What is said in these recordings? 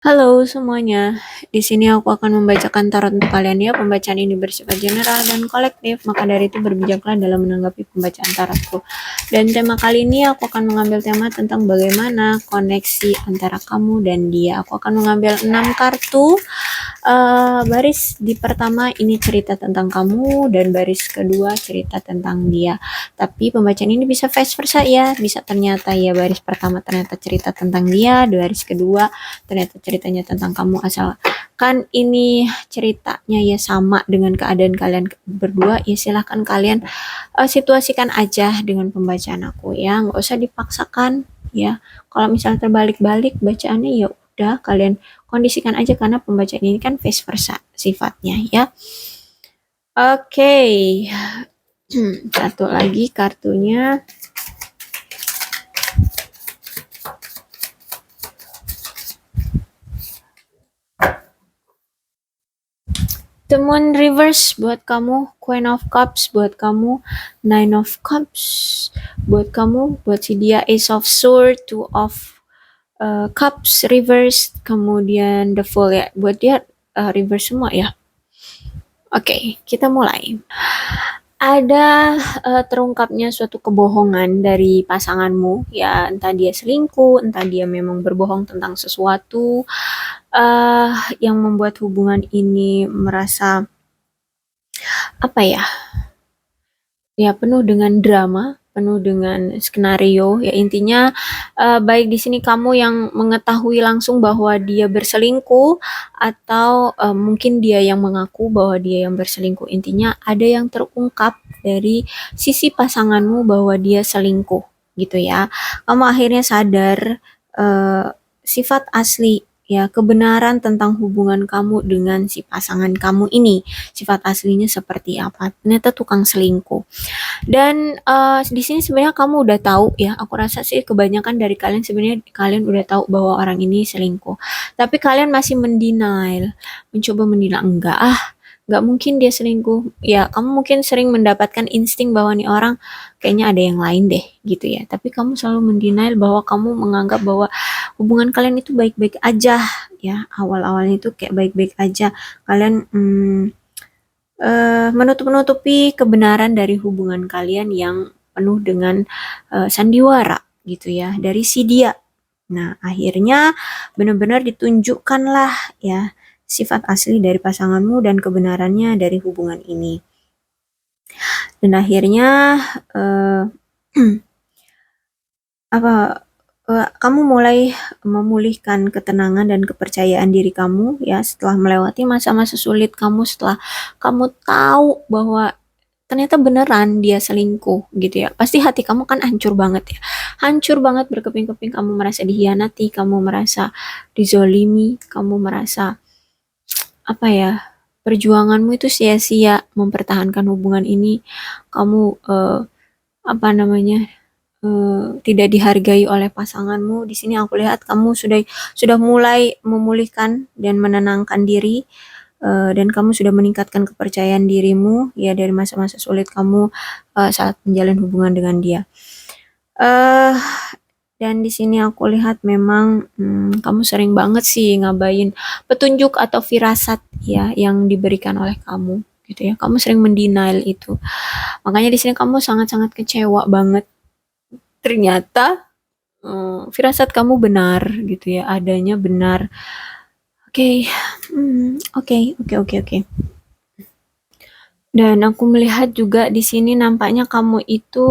Halo semuanya, di sini aku akan membacakan tarot untuk kalian ya. Pembacaan ini bersifat general dan kolektif, maka dari itu berbijaklah dalam menanggapi pembacaan tarotku. Dan tema kali ini aku akan mengambil tema tentang bagaimana koneksi antara kamu dan dia. Aku akan mengambil 6 kartu. Baris di pertama ini cerita tentang kamu dan baris kedua cerita tentang dia. Tapi pembacaan ini bisa vice versa ya, bisa ternyata ya baris pertama ternyata cerita tentang dia, baris kedua ternyata ceritanya tentang kamu, asalkan ini ceritanya ya sama dengan keadaan kalian berdua, ya silahkan kalian situasikan aja dengan pembacaan aku ya, nggak usah dipaksakan ya. Kalau misalnya terbalik-balik bacaannya ya udah kalian kondisikan aja, karena pembacaan ini kan vice versa sifatnya ya. Oke. Satu lagi kartunya. The Moon Reverse buat kamu, Queen of Cups buat kamu, Nine of Cups buat kamu, buat si dia Ace of Swords, Two of Cups Reverse, kemudian The Fool ya, buat dia reverse semua ya. Oke, kita mulai. Ada terungkapnya suatu kebohongan dari pasanganmu ya, entah dia selingkuh, entah dia memang berbohong tentang sesuatu yang membuat hubungan ini merasa apa ya, ya penuh dengan drama, penuh dengan skenario ya, intinya baik di sini kamu yang mengetahui langsung bahwa dia berselingkuh, atau mungkin dia yang mengaku bahwa dia yang berselingkuh. Intinya ada yang terungkap dari sisi pasanganmu bahwa dia selingkuh gitu ya. Kamu akhirnya sadar sifat asli ya, kebenaran tentang hubungan kamu dengan si pasangan kamu ini, sifat aslinya seperti apa. Ternyata tukang selingkuh. Dan di sini sebenarnya kamu udah tahu ya, aku rasa sih kebanyakan dari kalian sebenarnya kalian udah tahu bahwa orang ini selingkuh. Tapi kalian masih mendenial, mencoba mendenial, enggak mungkin dia selingkuh. Ya, kamu mungkin sering mendapatkan insting bahwa nih orang kayaknya ada yang lain deh gitu ya. Tapi kamu selalu mendenial, bahwa kamu menganggap bahwa hubungan kalian itu baik-baik aja ya. Awal-awalnya itu kayak baik-baik aja. Kalian menutup-nutupi kebenaran dari hubungan kalian yang penuh dengan sandiwara gitu ya dari si dia. Nah, akhirnya benar-benar ditunjukkanlah ya sifat asli dari pasanganmu dan kebenarannya dari hubungan ini. Dan akhirnya kamu mulai memulihkan ketenangan dan kepercayaan diri kamu ya, setelah melewati masa-masa sulit kamu, setelah kamu tahu bahwa ternyata beneran dia selingkuh gitu ya. Pasti hati kamu kan hancur banget ya. Hancur banget, berkeping-keping, kamu merasa dihianati, kamu merasa dizolimi, kamu merasa apa ya, perjuanganmu itu sia-sia mempertahankan hubungan ini. Kamu apa namanya, tidak dihargai oleh pasanganmu. Di sini aku lihat kamu sudah mulai memulihkan dan menenangkan diri, dan kamu sudah meningkatkan kepercayaan dirimu ya dari masa-masa sulit kamu saat menjalin hubungan dengan dia. Dan di sini aku lihat memang kamu sering banget sih ngabain petunjuk atau firasat ya yang diberikan oleh kamu gitu ya. Kamu sering mendenial itu. Makanya di sini kamu sangat-sangat kecewa banget. Ternyata firasat kamu benar gitu ya, adanya benar. Oke, oke. Dan aku melihat juga di sini nampaknya kamu itu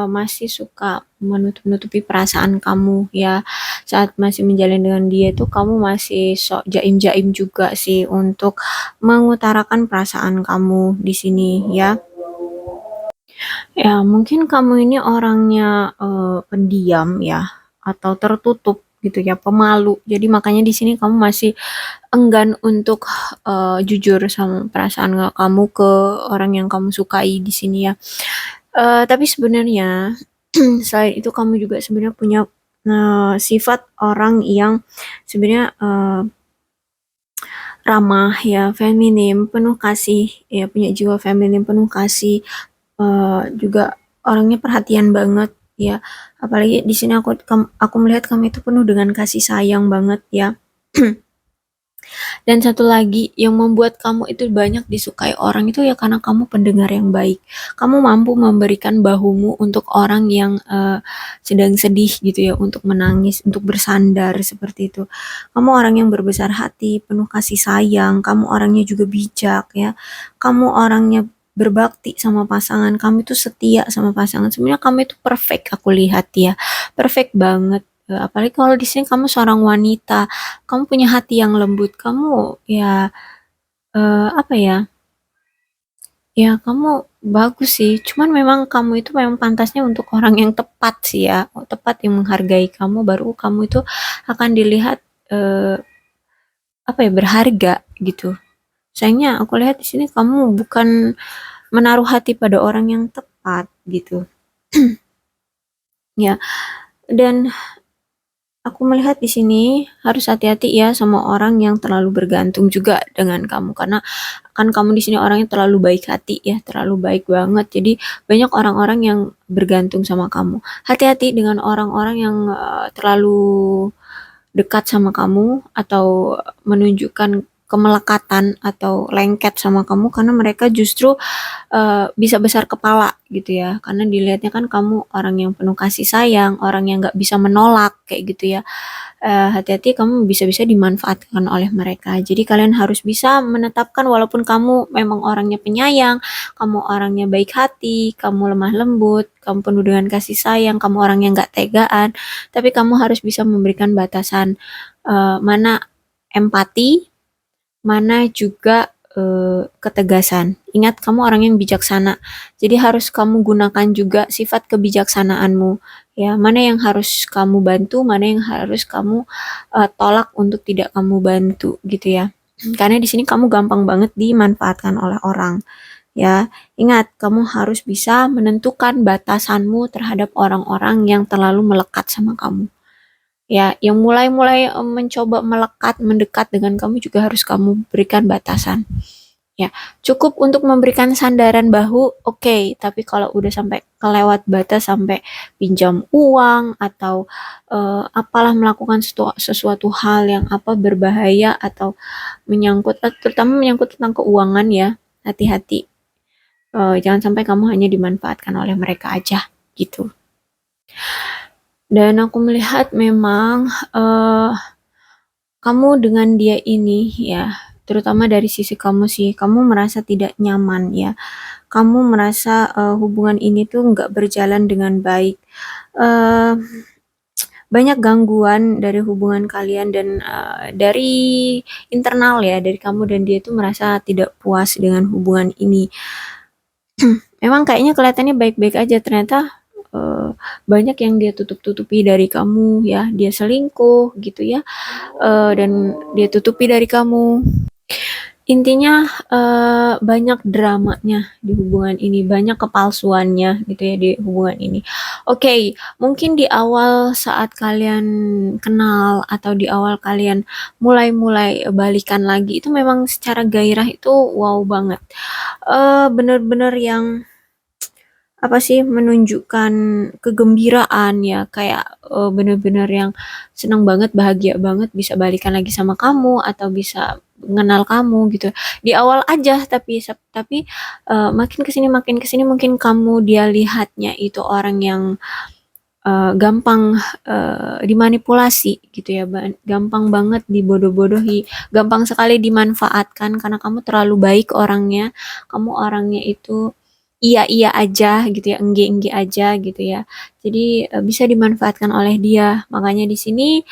masih suka menutup-nutupi perasaan kamu ya. Saat masih menjalin dengan dia itu kamu masih sok jaim-jaim juga sih untuk mengutarakan perasaan kamu di sini ya. Ya, mungkin kamu ini orangnya pendiam ya, atau tertutup gitu ya, pemalu. Jadi makanya di sini kamu masih enggan untuk jujur sama perasaan kamu ke orang yang kamu sukai di sini ya. Tapi sebenarnya selain itu kamu juga sebenarnya punya sifat orang yang sebenarnya ramah ya, feminim, penuh kasih ya, punya jiwa feminim penuh kasih, juga orangnya perhatian banget ya. Apalagi di sini aku melihat kamu itu penuh dengan kasih sayang banget ya. Dan satu lagi yang membuat kamu itu banyak disukai orang itu ya karena kamu pendengar yang baik. Kamu mampu memberikan bahumu untuk orang yang sedang sedih gitu ya, untuk menangis, untuk bersandar seperti itu. Kamu orang yang berbesar hati, penuh kasih sayang, kamu orangnya juga bijak ya. Kamu orangnya berbakti sama pasangan, kamu itu setia sama pasangan. Sebenarnya kamu itu perfect aku lihat ya. Perfect banget. Apalagi kalau di sini kamu seorang wanita, kamu punya hati yang lembut, kamu ya apa ya? Ya kamu bagus sih. Cuman memang kamu itu memang pantasnya untuk orang yang tepat sih ya, tepat yang menghargai kamu, baru kamu itu akan dilihat eh, apa ya berharga gitu. Sayangnya aku lihat di sini kamu bukan menaruh hati pada orang yang tepat gitu. Ya, dan aku melihat di sini harus hati-hati ya sama orang yang terlalu bergantung juga dengan kamu karena kan kamu di sini orangnya terlalu baik hati ya, terlalu baik banget. Jadi banyak orang-orang yang bergantung sama kamu. Hati-hati dengan orang-orang yang terlalu dekat sama kamu atau menunjukkan kemelekatan atau lengket sama kamu karena mereka justru bisa besar kepala gitu ya karena dilihatnya kan kamu orang yang penuh kasih sayang, orang yang nggak bisa menolak kayak gitu ya. Hati-hati kamu bisa-bisa dimanfaatkan oleh mereka. Jadi kalian harus bisa menetapkan walaupun kamu memang orangnya penyayang, kamu orangnya baik hati, kamu lemah lembut, kamu penuh dengan kasih sayang, kamu orang yang nggak tegaan, tapi kamu harus bisa memberikan batasan mana empati, mana juga ketegasan. Ingat kamu orang yang bijaksana. Jadi harus kamu gunakan juga sifat kebijaksanaanmu. Ya, mana yang harus kamu bantu, mana yang harus kamu tolak untuk tidak kamu bantu gitu ya. Karena di sini kamu gampang banget dimanfaatkan oleh orang. Ya, ingat kamu harus bisa menentukan batasanmu terhadap orang-orang yang terlalu melekat sama kamu. Ya, yang mulai-mulai mencoba melekat, mendekat dengan kamu juga harus kamu berikan batasan. Ya, cukup untuk memberikan sandaran bahu, oke. Tapi kalau udah sampai kelewat batas, sampai pinjam uang atau apalah melakukan sesuatu hal yang apa berbahaya atau menyangkut, terutama menyangkut tentang keuangan ya, hati-hati. Jangan sampai kamu hanya dimanfaatkan oleh mereka aja, gitu. Dan aku melihat memang kamu dengan dia ini ya, terutama dari sisi kamu sih, kamu merasa tidak nyaman ya. Kamu merasa hubungan ini tuh nggak berjalan dengan baik. Eh, Banyak gangguan dari hubungan kalian dan dari internal ya, dari kamu dan dia tuh merasa tidak puas dengan hubungan ini. Memang kayaknya kelihatannya baik-baik aja, ternyata eh, banyak yang dia tutup-tutupi dari kamu ya, dia selingkuh gitu ya, dan dia tutupi dari kamu. Intinya banyak dramanya di hubungan ini, banyak kepalsuannya gitu ya di hubungan ini. Oke, mungkin di awal saat kalian kenal atau di awal kalian mulai-mulai balikan lagi itu memang secara gairah itu wow banget. Bener-bener yang apa sih menunjukkan kegembiraan ya kayak bener-bener yang senang banget bahagia banget bisa balikan lagi sama kamu atau bisa mengenal kamu gitu di awal aja tapi makin kesini mungkin kamu dia lihatnya itu orang yang gampang dimanipulasi gitu ya gampang banget dibodoh-bodohi gampang sekali dimanfaatkan karena kamu terlalu baik orangnya kamu orangnya itu iya aja gitu ya engge aja gitu ya jadi bisa dimanfaatkan oleh dia makanya di sini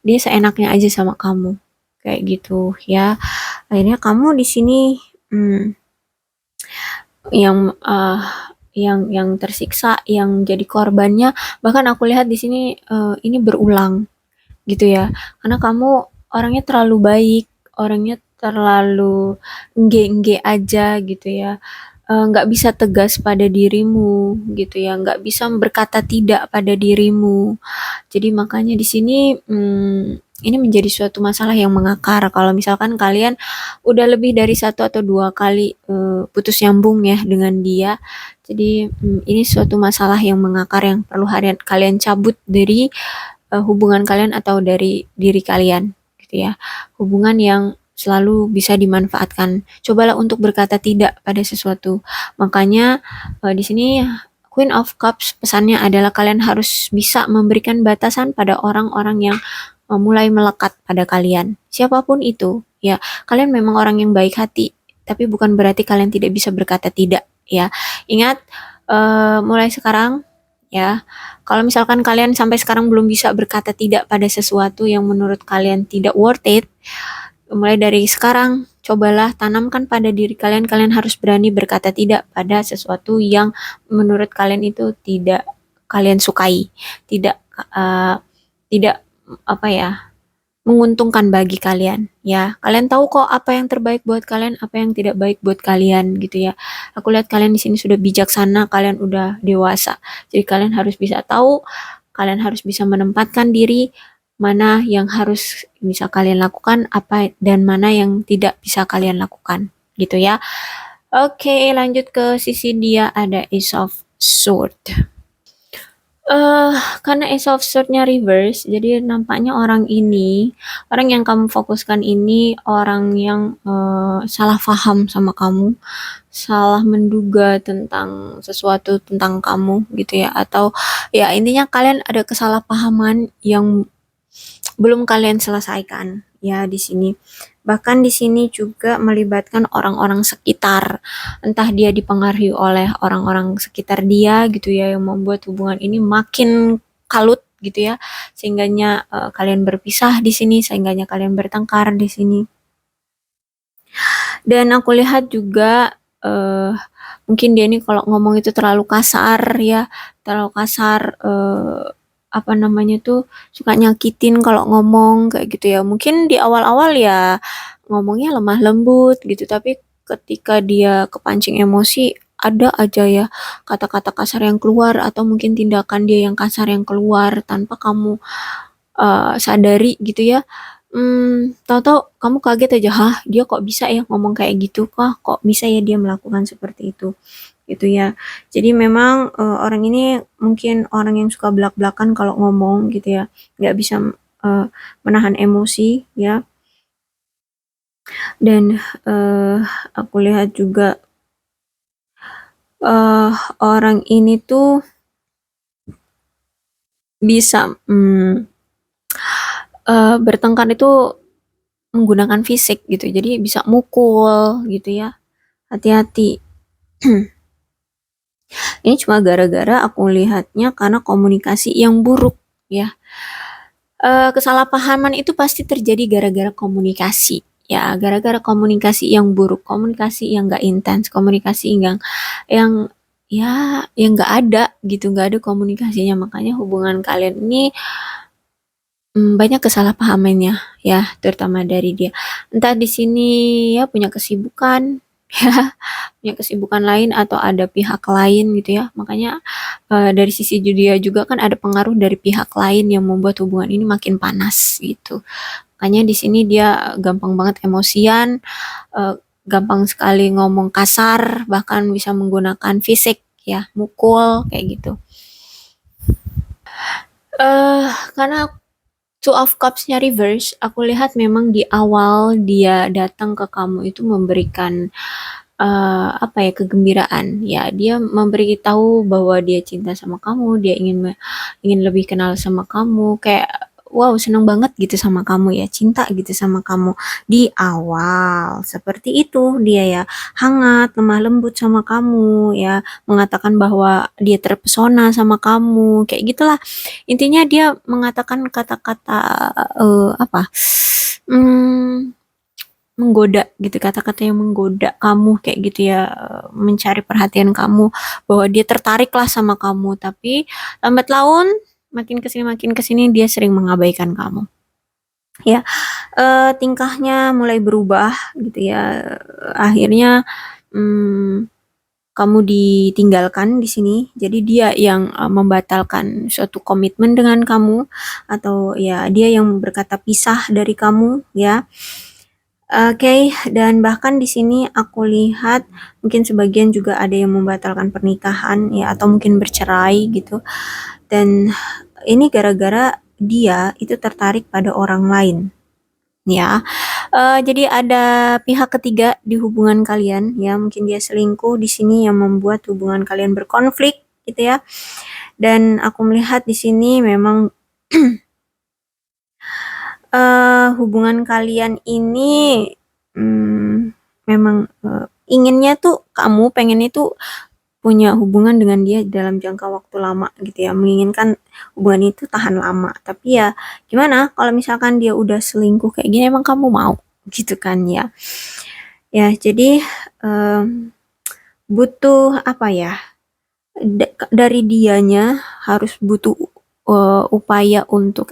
dia seenaknya aja sama kamu kayak gitu ya akhirnya kamu di sini hmm, yang yang tersiksa, yang jadi korbannya, bahkan aku lihat di sini ini berulang gitu ya. Karena kamu orangnya terlalu baik, orangnya terlalu engge aja gitu ya. Nggak bisa tegas pada dirimu gitu ya, nggak bisa berkata tidak pada dirimu. Jadi makanya di sini ini menjadi suatu masalah yang mengakar. Kalau misalkan kalian udah lebih dari satu atau dua kali putus nyambung ya dengan dia, jadi ini suatu masalah yang mengakar yang perlu kalian cabut dari hubungan kalian atau dari diri kalian gitu gitu ya. Hubungan yang selalu bisa dimanfaatkan. Cobalah untuk berkata tidak pada sesuatu. Makanya di sini Queen of Cups pesannya adalah kalian harus bisa memberikan batasan pada orang-orang yang mulai melekat pada kalian. Siapapun itu, ya, kalian memang orang yang baik hati, tapi bukan berarti kalian tidak bisa berkata tidak, ya. Ingat, mulai sekarang, ya, kalau misalkan kalian sampai sekarang belum bisa berkata tidak pada sesuatu yang menurut kalian tidak worth it, mulai dari sekarang, cobalah tanamkan pada diri kalian, kalian harus berani berkata tidak pada sesuatu yang menurut kalian itu tidak kalian sukai, tidak uh, tidak apa ya, menguntungkan bagi kalian, ya. Kalian tahu kok apa yang terbaik buat kalian, apa yang tidak baik buat kalian gitu ya. Aku lihat kalian di sini sudah bijaksana, kalian udah dewasa. Jadi kalian harus bisa tahu, kalian harus bisa menempatkan diri mana yang harus bisa kalian lakukan, apa dan mana yang tidak bisa kalian lakukan, gitu ya. Oke, lanjut ke sisi dia, ada Ace of Sword. Karena Ace of Sword-nya reverse, jadi nampaknya orang yang kamu fokuskan ini orang yang salah paham sama kamu, salah menduga tentang sesuatu tentang kamu gitu ya, atau ya intinya kalian ada kesalahpahaman yang belum kalian selesaikan ya di sini. Bahkan di sini juga melibatkan orang-orang sekitar. Entah dia dipengaruhi oleh orang-orang sekitar dia gitu ya yang membuat hubungan ini makin kalut gitu ya. Sehingganya kalian berpisah di sini, sehingganya kalian bertengkar di sini. Dan aku lihat juga mungkin dia ini kalau ngomong itu terlalu kasar ya, terlalu kasar apa namanya tuh suka nyakitin kalau ngomong kayak gitu ya. Mungkin di awal-awal ya ngomongnya lemah lembut gitu, tapi ketika dia kepancing emosi ada aja ya kata-kata kasar yang keluar atau mungkin tindakan dia yang kasar yang keluar tanpa kamu sadari gitu ya. Tahu-tahu kamu kaget aja, "Hah, dia kok bisa ya ngomong kayak gitu? Kok bisa ya dia melakukan seperti itu?" Gitu ya. Jadi memang orang ini mungkin orang yang suka belak-belakan kalau ngomong gitu ya, nggak bisa menahan emosi ya. Dan aku lihat juga orang ini tuh bisa bertengkar itu menggunakan fisik gitu, jadi bisa mukul gitu ya. Hati-hati. Ini cuma gara-gara aku lihatnya karena komunikasi yang buruk ya. Kesalahpahaman itu pasti terjadi gara-gara komunikasi ya, gara-gara komunikasi yang buruk, komunikasi yang gak intens, komunikasi yang ya yang gak ada gitu, gak ada komunikasinya, makanya hubungan kalian ini banyak kesalahpahamannya ya, terutama dari dia. Entah di sini ya punya kesibukan, ya, punya kesibukan lain atau ada pihak lain gitu ya. Makanya dari sisi dia juga kan ada pengaruh dari pihak lain yang membuat hubungan ini makin panas gitu. Makanya di sini dia gampang banget emosian, gampang sekali ngomong kasar, bahkan bisa menggunakan fisik ya, mukul kayak gitu. Karena Two of Cups-nya reverse, aku lihat memang di awal dia datang ke kamu itu memberikan apa ya, kegembiraan. Ya, dia memberitahu bahwa dia cinta sama kamu, dia ingin lebih kenal sama kamu, kayak wow, seneng banget gitu sama kamu ya, cinta gitu sama kamu di awal. Seperti itu dia ya, hangat, lemah lembut sama kamu ya, mengatakan bahwa dia terpesona sama kamu, kayak gitulah. Intinya dia mengatakan kata-kata apa? Menggoda gitu, kata-kata yang menggoda kamu kayak gitu ya, mencari perhatian kamu, bahwa dia tertarik lah sama kamu, tapi lambat laun makin kesini dia sering mengabaikan kamu. Ya, tingkahnya mulai berubah gitu ya, akhirnya kamu ditinggalkan di sini. Jadi dia yang membatalkan suatu komitmen dengan kamu, atau ya dia yang berkata pisah dari kamu ya. Oke, dan bahkan di sini aku lihat mungkin sebagian juga ada yang membatalkan pernikahan ya, atau mungkin bercerai gitu. Dan ini gara-gara dia itu tertarik pada orang lain. ya. Jadi ada pihak ketiga di hubungan kalian, ya. Mungkin dia selingkuh di sini yang membuat hubungan kalian berkonflik, gitu ya. Dan aku melihat di sini memang hubungan kalian ini memang inginnya tuh kamu pengen itu punya hubungan dengan dia dalam jangka waktu lama gitu ya, menginginkan hubungan itu tahan lama. Tapi ya gimana kalau misalkan dia udah selingkuh kayak gini, emang kamu mau gitu kan ya. Ya jadi butuh apa ya, dari dianya harus butuh upaya untuk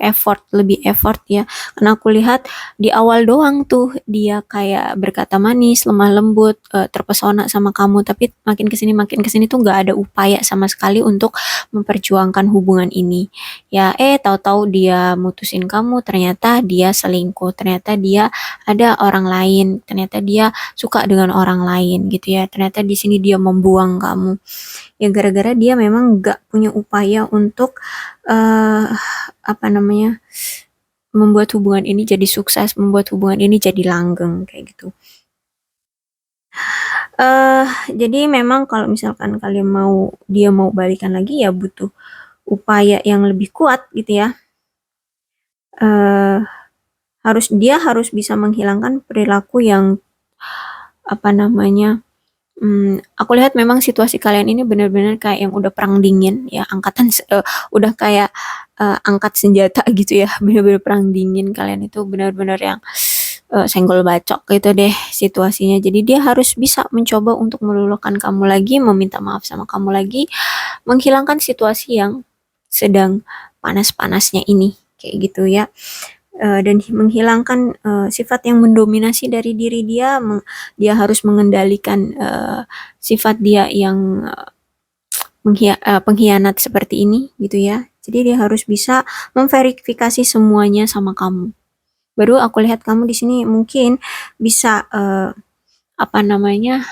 lebih effort ya. Karena aku lihat di awal doang tuh dia kayak berkata manis, lemah lembut, terpesona sama kamu, tapi makin kesini tuh nggak ada upaya sama sekali untuk memperjuangkan hubungan ini. Ya, tahu-tahu dia mutusin kamu, ternyata dia selingkuh, ternyata dia ada orang lain, ternyata dia suka dengan orang lain gitu ya. Ternyata di sini dia membuang kamu. Ya gara-gara dia memang nggak punya upaya untuk apa namanya, membuat hubungan ini jadi sukses, membuat hubungan ini jadi langgeng kayak gitu. Jadi memang kalau misalkan kalian dia mau balikan lagi ya butuh upaya yang lebih kuat gitu ya. Dia harus bisa menghilangkan perilaku yang apa namanya, aku lihat memang situasi kalian ini benar-benar kayak yang udah perang dingin ya, udah kayak angkat senjata gitu ya, benar-benar perang dingin. Kalian itu benar-benar yang senggol bacok gitu deh situasinya. Jadi dia harus bisa mencoba untuk meluluhkan kamu lagi, meminta maaf sama kamu lagi, menghilangkan situasi yang sedang panas-panasnya ini kayak gitu ya. Dan menghilangkan sifat yang mendominasi dari diri dia. Dia harus mengendalikan sifat dia yang pengkhianat seperti ini gitu ya. Jadi dia harus bisa memverifikasi semuanya sama kamu. Baru aku lihat kamu di sini mungkin bisa apa namanya,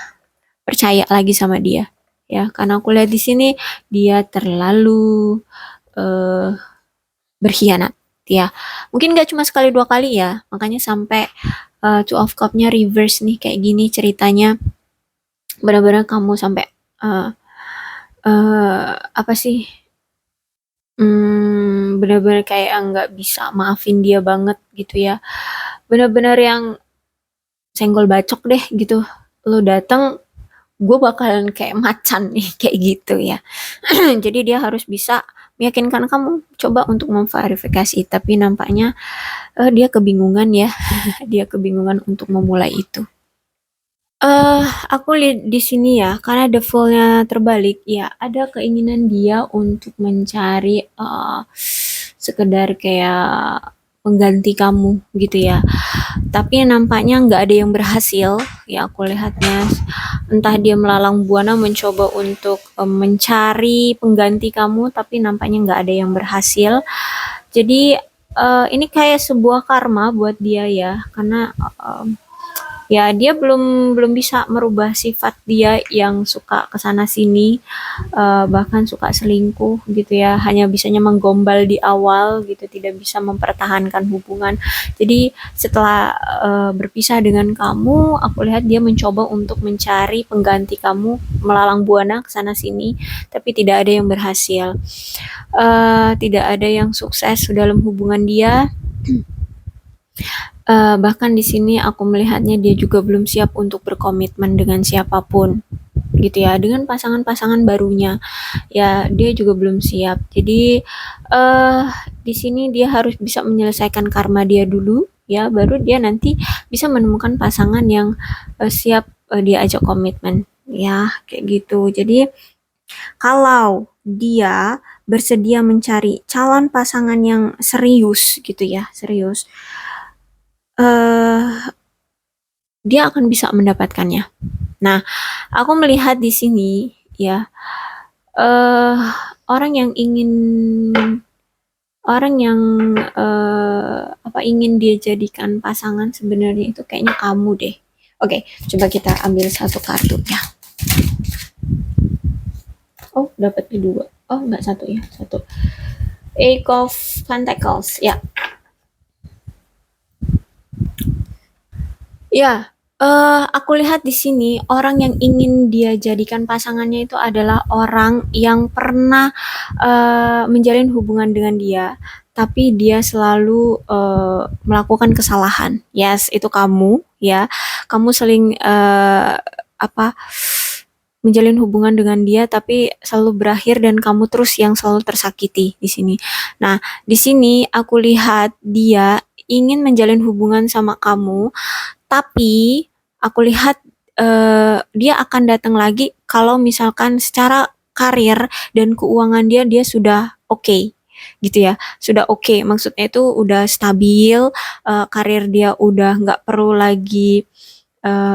percaya lagi sama dia ya. Karena aku lihat di sini dia terlalu eh, berkhianat ya. Mungkin gak cuma sekali dua kali ya, makanya sampai Two of Cup-nya reverse nih kayak gini ceritanya. Benar-benar kamu sampai apa sih, benar-benar kayak nggak bisa maafin dia banget gitu ya. Benar-benar yang senggol bacok deh gitu. Lo datang, gue bakalan kayak macan nih kayak gitu ya. Jadi dia harus bisa meyakinkan kamu coba untuk memverifikasi, tapi nampaknya dia kebingungan ya. Dia kebingungan untuk memulai itu. Aku lihat di sini ya, karena defaultnya terbalik, ya ada keinginan dia untuk mencari sekedar kayak pengganti kamu gitu ya. Tapi nampaknya nggak ada yang berhasil, ya aku lihatnya. Entah dia melalang buana mencoba untuk mencari pengganti kamu, tapi nampaknya nggak ada yang berhasil. Jadi ini kayak sebuah karma buat dia ya, karena ya dia belum belum bisa merubah sifat dia yang suka kesana sini, bahkan suka selingkuh gitu ya, hanya bisanya menggombal di awal gitu, tidak bisa mempertahankan hubungan. Jadi setelah berpisah dengan kamu, aku lihat dia mencoba untuk mencari pengganti kamu, melalang buana kesana sini, tapi tidak ada yang berhasil. Tidak ada yang sukses dalam hubungan dia. Bahkan di sini aku melihatnya dia juga belum siap untuk berkomitmen dengan siapapun gitu ya, dengan pasangan-pasangan barunya ya dia juga belum siap. Jadi di sini dia harus bisa menyelesaikan karma dia dulu ya, baru dia nanti bisa menemukan pasangan yang siap dia ajak komitmen ya kayak gitu. Jadi kalau dia bersedia mencari calon pasangan yang serius gitu ya, serius, eh dia akan bisa mendapatkannya. Nah, aku melihat di sini ya, eh orang yang ingin orang yang apa ingin dia jadikan pasangan sebenarnya itu kayaknya kamu deh. Oke, coba kita ambil satu kartu ya. Oh, dapatnya dua. Oh, enggak satu ya, satu. Eight of Pentacles ya. Ya, aku lihat di sini orang yang ingin dia jadikan pasangannya itu adalah orang yang pernah menjalin hubungan dengan dia, tapi dia selalu melakukan kesalahan. Yes, itu kamu, ya. Kamu sering apa menjalin hubungan dengan dia, tapi selalu berakhir dan kamu terus yang selalu tersakiti di sini. Nah, di sini aku lihat dia ingin menjalin hubungan sama kamu, tapi aku lihat dia akan datang lagi kalau misalkan secara karir dan keuangan dia sudah oke, gitu ya. Sudah oke, maksudnya itu udah stabil, karir dia udah nggak perlu lagi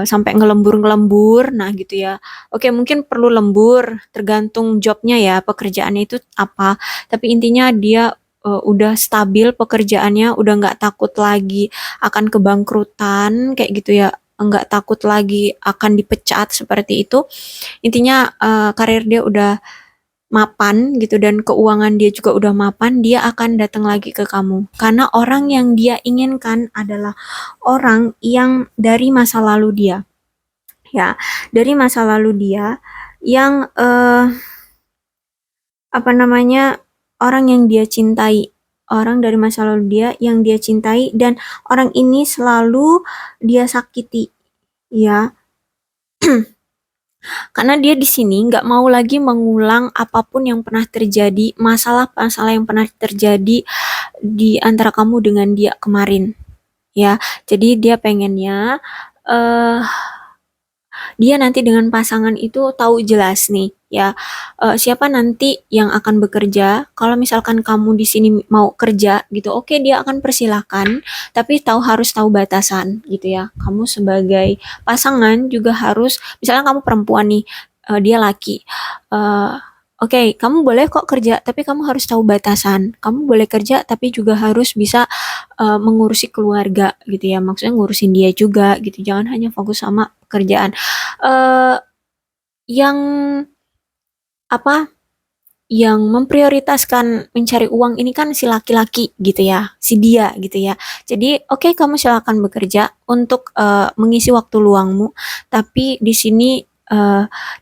sampai ngelembur-ngelembur, nah gitu ya. Oke, mungkin perlu lembur, tergantung jobnya ya, pekerjaannya itu apa. Tapi intinya dia udah stabil pekerjaannya, udah nggak takut lagi akan kebangkrutan, kayak gitu ya. Nggak takut lagi akan dipecat seperti itu. Intinya karir dia udah mapan gitu dan keuangan dia juga udah mapan, dia akan datang lagi ke kamu. Karena orang yang dia inginkan adalah orang yang dari masa lalu dia, ya, dari masa lalu dia yang apa namanya, orang yang dia cintai, orang dari masa lalu dia yang dia cintai dan orang ini selalu dia sakiti, ya. Karena dia di sini nggak mau lagi mengulang apapun yang pernah terjadi, masalah-masalah yang pernah terjadi di antara kamu dengan dia kemarin, ya. Jadi dia pengennya eh dia nanti dengan pasangan itu tahu jelas nih, ya, siapa nanti yang akan bekerja. Kalau misalkan kamu di sini mau kerja gitu, oke dia akan persilahkan, tapi harus tahu batasan gitu ya. Kamu sebagai pasangan juga harus, misalnya kamu perempuan nih, dia laki, eh, oke, kamu boleh kok kerja, tapi kamu harus tahu batasan. Kamu boleh kerja, tapi juga harus bisa mengurusi keluarga gitu ya. Maksudnya ngurusin dia juga gitu. Jangan hanya fokus sama pekerjaan. eh yang apa yang memprioritaskan mencari uang ini kan si laki-laki gitu ya, si dia gitu ya. Jadi oke, kamu silakan bekerja untuk mengisi waktu luangmu, tapi di sini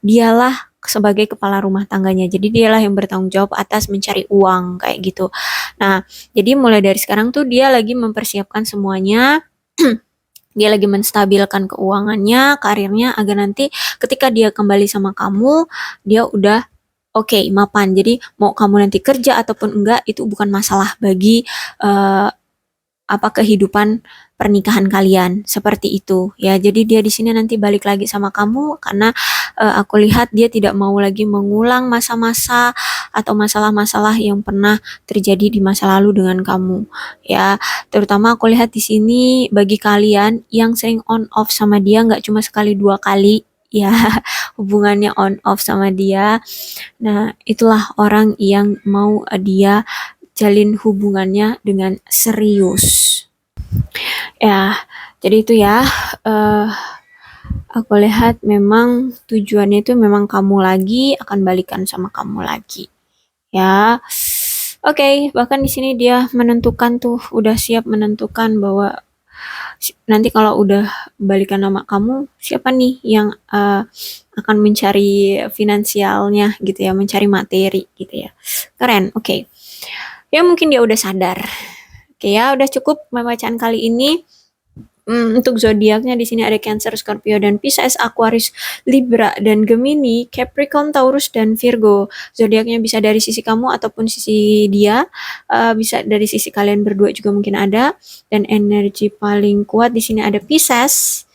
dialah sebagai kepala rumah tangganya. Jadi dialah yang bertanggung jawab atas mencari uang kayak gitu. Nah, jadi mulai dari sekarang tuh dia lagi mempersiapkan semuanya. Dia lagi menstabilkan keuangannya, karirnya agar nanti ketika dia kembali sama kamu, dia udah oke, mapan. Jadi mau kamu nanti kerja ataupun enggak itu bukan masalah bagi eh, apa kehidupan pernikahan kalian seperti itu ya. Jadi dia di sini nanti balik lagi sama kamu karena aku lihat dia tidak mau lagi mengulang masa-masa atau masalah-masalah yang pernah terjadi di masa lalu dengan kamu ya. Terutama aku lihat di sini bagi kalian yang sering on off sama dia nggak cuma sekali dua kali ya, hubungannya on off sama dia. Nah, itulah orang yang mau dia jalin hubungannya dengan serius. Ya, jadi itu ya. eh aku lihat memang tujuannya itu memang kamu lagi akan balikan sama kamu lagi. Ya. Oke, bahkan di sini dia menentukan tuh, udah siap menentukan bahwa nanti kalau udah balikan sama kamu, siapa nih yang akan mencari finansialnya gitu ya, mencari materi gitu ya. Keren, oke. Ya mungkin dia udah sadar. Oke ya, udah cukup pembacaan kali ini. Untuk zodiaknya di sini ada Cancer, Scorpio, dan Pisces, Aquarius, Libra, dan Gemini, Capricorn, Taurus, dan Virgo. Zodiaknya bisa dari sisi kamu ataupun sisi dia, bisa dari sisi kalian berdua juga mungkin ada. Dan energi paling kuat di sini ada Pisces.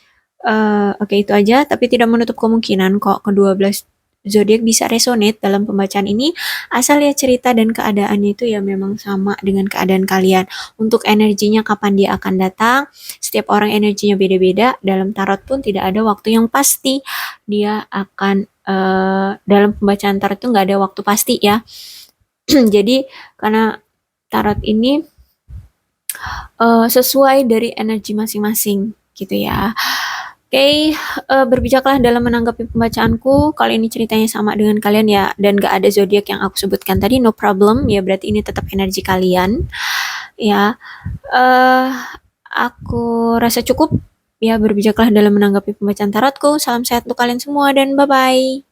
Oke, itu aja, tapi tidak menutup kemungkinan kok kedua belas zodiak bisa resonate dalam pembacaan ini, asal ya cerita dan keadaannya itu ya memang sama dengan keadaan kalian. Untuk energinya kapan dia akan datang, setiap orang energinya beda-beda. Dalam tarot pun tidak ada waktu yang pasti. Dia akan dalam pembacaan tarot itu nggak ada waktu pasti ya. Jadi karena tarot ini sesuai dari energi masing-masing gitu ya. Oke, berbijaklah dalam menanggapi pembacaanku. Kali ini ceritanya sama dengan kalian ya, dan gak ada zodiak yang aku sebutkan tadi, no problem ya. Berarti ini tetap energi kalian ya. Aku rasa cukup ya berbijaklah dalam menanggapi pembacaan tarotku. Salam sehat untuk kalian semua dan bye-bye.